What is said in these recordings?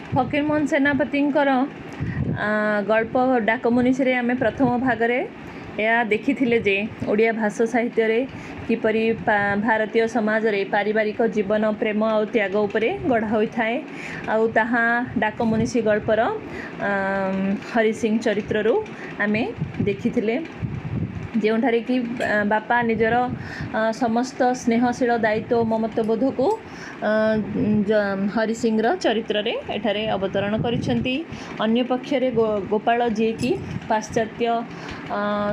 फकीरमोहन सेनापति गल्प डाकमुनिसी आम प्रथम भागरे या देखी जे ओडिया भाषा साहित्य रे किपरि भारतीय समाज रे पारिवारिक जीवन प्रेम और त्याग उपरे गढ़ा होता है आउ ताहा डाकमुनिसी गल्पर हरि सिंह चरित्र रू आमे देखी जोठारे कि बापा निजर समस्त स्नेहशील दायित्व ममत्वबोध को हरि सिंह चरित्र रे एठारे अवतरण करिसेंती। अन्य पक्षरे गोपाल जी की पाश्चात्य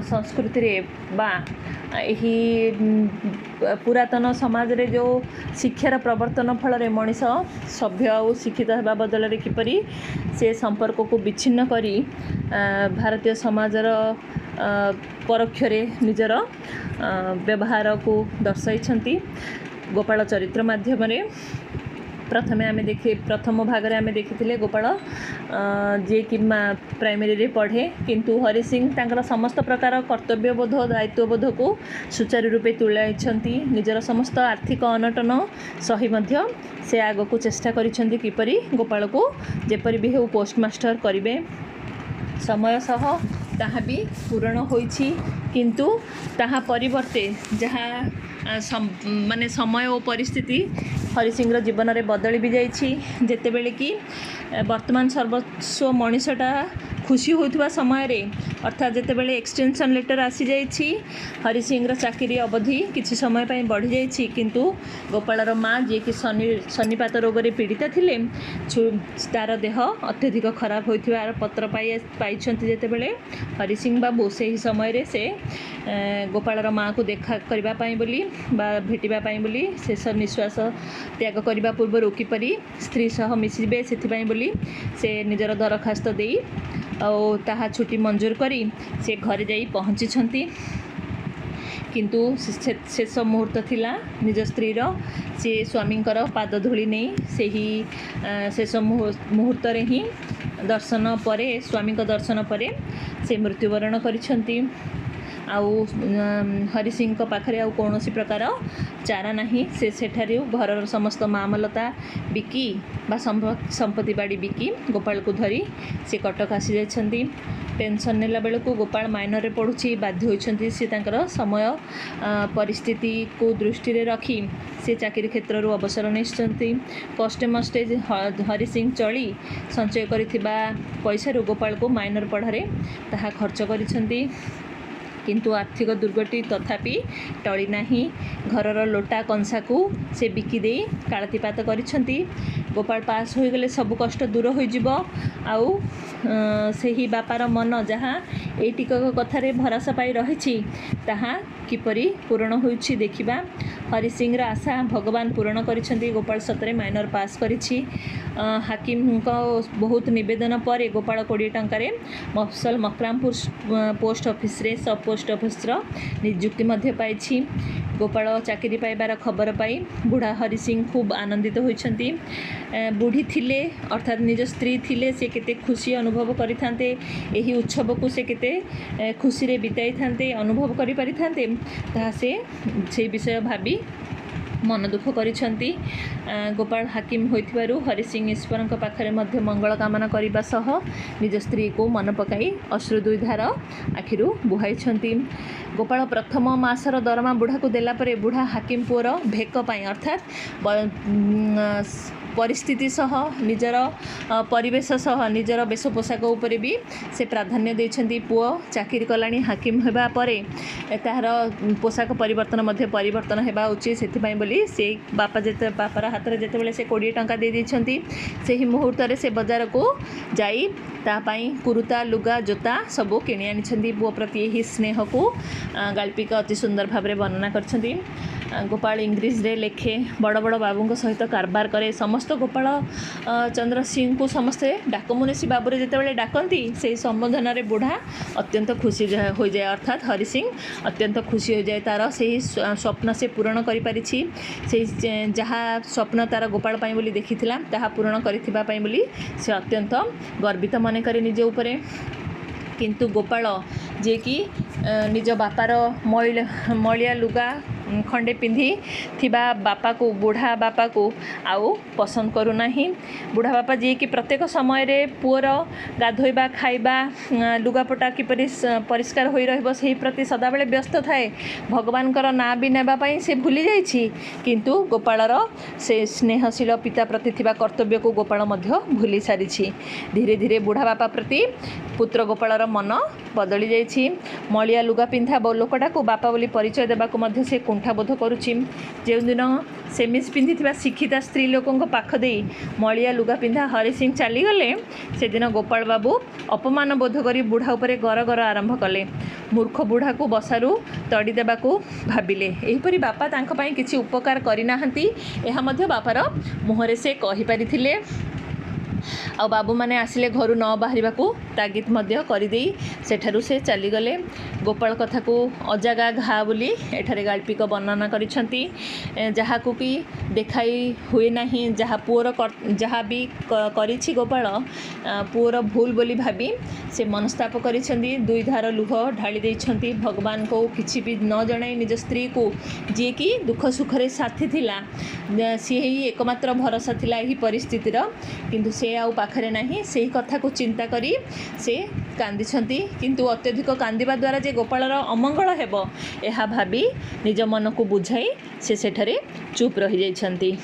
संस्कृति रे बा यही पुरातन समाज रे जो शिक्षार प्रवर्तन फल रे मनीष सभ्य और शिक्षित होगा बदल रे किपरि से संपर्क को विच्छिन्न करी भारतीय समाजर परोक्षरे निजर व्यवहार को दर्शाई गोपाल चरित्र माध्यम प्रथम भाग में देखी गोपाल जे कि प्राइमरी रे पढ़े किंतु हरि सिंह तांकर समस्त प्रकार कर्तव्यबोध दायित्वबोध को सुचारू रूपे तुलाई निजर समस्त आर्थिक अनटन सही मध्य से आग को चेष्टा करिसेंती किपरि गोपाल को जेपरि भी हो पोस्टमास्टर करिवे समय सह ताहा भी पूरण होइछि किंतु ताहा परिवर्ते जहाँ माने समय और परिस्थिति हरि सिंह जीवन में बदली भी जाइछि जेतेबेले कि वर्तमान सर्वस्व मनीषटा खुशी होता समय रे अर्थात जेतेबेले एक्सटेंशन लेटर आसी जाइछि हरि सिंह चाकरी अवधि किछि समय पई बढ़ी जाइछि किंतु गोपालर माँ जे कि शनिपात रोग रे पीड़िता थिले तार देह अत्यधिक खराब होइथिबार पत्र पाइछन्ति जेतेबेले हरि सिंह बाबू से समय रे से गोपालर माँ को देखा करबा पई बोली बा भेटिबा पई बोली शेष निश्वास त्याग करने पूर्व किपरि स्त्री सह मिसिबे से बोली से निजर दरखास्त दे और ताहा छुट्टी मंजूर करी से घरे जाई पहुँची किंतु शेष मुहूर्त थिला निज स्त्रीर से स्वामी पाद धूली नहीं से ही शेष मुहूर्त रे ही दर्शन परे स्वामी दर्शन परे से मृत्युवरण करिसेंती। आउ हरि सिंह पाखरे आउ कौन प्रकार चारा नहीं से सेठारे घर समस्त मामलता बिकी बा संपत्ति बाड़ी बिकी गोपाल को धरी से कटक आसी जाइछन्ती। पेंशन नेला बेल को गोपाल माइनर रे पढ़ुछि बाध्य होइछन्ती से तांकर समय परिस्थिति को दृष्टि रे रखी से चाकरी क्षेत्र रू अवसर निश्चंती। कष्टे मष्टे हरि सिंह चली संचय करिथिबा पैसा रू गोपाल को माइनर पढ़ारे ताहा खर्च करिछन्ती किंतु आर्थिक दुर्गति तथापि टली नाही घरर लोटा कंसा को से बिकी दे कालतीपात करिसेंती। गोपाल पास हो गले सब कष्ट दूर हो जिवो आउ से ही बापार मन जहाँ ए टिकक कथारे भरोसा पाई रही ताहा किपरि पूरण होइछि देखिबा। हरि सिंह आशा भगवान पूरण करिसेंती। गोपाल सतरे माइनर पास करिछि। हाकिम को बहुत निवेदन पर गोपाल 20 टंकारे मफसल मकरामपुर पोस्ट ऑफिस रे सब पोस्ट ऑफिस नियुक्ति मध्य पाइछि। गोपाल चाकरी पाइबार खबर पाई बुढ़ा हरि सिंह खूब आनंदित होइछन्ती। बुढ़ी थिले अर्थात निज स्त्री थिले से केते खुशी अनुभव करिथान्ते एही उत्सव को से केते खुशी रे बिताई थान्ते अनुभव करि परिथान्ते ताहा से विषय भाबी मन दुख करिसेंती। गोपाल हाकिम होइथिबारु हरि सिंह ईश्वर पाखरे मध्य मंगल कामना करने सह निज स्त्री को मन पकाई अश्रु दुई धार आखिरु बुहाइछन्ती। गोपाल प्रथम मासर दरमा बुढ़ा को देला परे बुढ़ा हाकिम पुअर भेक पाई अर्थात परिस्थिति सह निजर परिवेश सह निजर वेश पोशाक उपरे भी से प्राधान्य देछन्ती। पुओ चाकरी कलानी हाकिम हेबा परे तार पोशाक परिवर्तन हेबा उचित से बोली से बापार हाथ में जिते से 20 टंका दे देछन्ती से ही मुहूर्त रे से बाजार को जाई तापाई कुरुता लुगा जोता सबू किणी आनिछन्ती। पुओ प्रति यही स्नेह को गाल्पिका अति सुंदर भाव में वर्णना करछन्ती। गोपाल इंग्लिश रे लेखे बड़ बड़ बाबू सहित कारबार करे समस्त गोपाल चंद्र सिंह को समस्ते डाकमुनिसी बाबूरे जितेबाला डाकती से संबोधन रे बुढ़ा अत्यंत खुशी हो जाए अर्थात हरि सिंह अत्यंत खुशी हो जाए तार से स्वप्न से पूरण कर जहाँ स्वप्न तार गोपाल पाई बोली देखी ताहा पूरण करिथिबा पाई बोली से अत्यंत गर्वित मन करे निज उपरे। किंतु गोपाल जे कि निज बापार मलिया लुगा खंडे पिंधि थिबा बापा को बुढ़ा बापा को आउ पसंद करूना। बुढ़ा बापा जी कि प्रत्येक समय रे पुअर गाधोइबा खाइबा लुगापटा किपरि परिष्कार होई रहबो सेही प्रति सदाबेले व्यस्त थाए। भगवानकर ना भी नेबा पई से भूली जाइछि, किंतु गोपालर से स्नेहशील पिता प्रति थिबा कर्तव्य को गोपाल मध्य भूली सारिछि। धीरे धीरे बुढ़ा बापा प्रति पुत्र गोपालर मन बदली जाइछि। मलिया लुगा पिंधा लोकटा को बापा बोली परिचय देबा को मध्य से कुंठा बोध करुछि। जे दिन सेमिस पिंधिथिबा शिक्षिता स्त्री लोकंक पाख देई मलिया लुगा पिंधा हरि सिंह चली गले, से दिन गोपाल बाबू अपमान बोध करी बुढ़ा उपरे गर गर आरंभ कले। मूर्ख बुढ़ा को बसारू तड़ी देबा को भाबिले। एहिपरि बापा तांक पई किछि उपकार करि नाहंती, एहा मध्य बापार मुहरे से कहि परिथिले। आ बाबू माने आसिले घर न बाहर को तागिद मध्य करदेई सेठारु से चलीगले। गोपाल कथा को अजागा घा बोली एठारे गाल्पिक वर्णना करिसेंती, जहा को कि देखाई हुए नहीं। जहा पुअर जहा भी करिछि गोपाल पुअर भूल बोली भाबी से मनस्ताप करिसेंती। दुई धार लुह ढाली देइछंती। भगवान को किछि भी न जणाई निज स्त्री को जे कि दुख सुखरे साथी थिला, सी ही एकमात्र भरोसा थिला एही परिस्थितिर, किंतु से आउ पाखरे नाही। सेही कथा को चिंता करी से कांदिछंती, किंतु अत्यधिक कांदिबा द्वारा जे गोपालर अमंगल हेबो एहा भाबी निज मन को बुझाई से सेठरे चुप रही जाइछंती।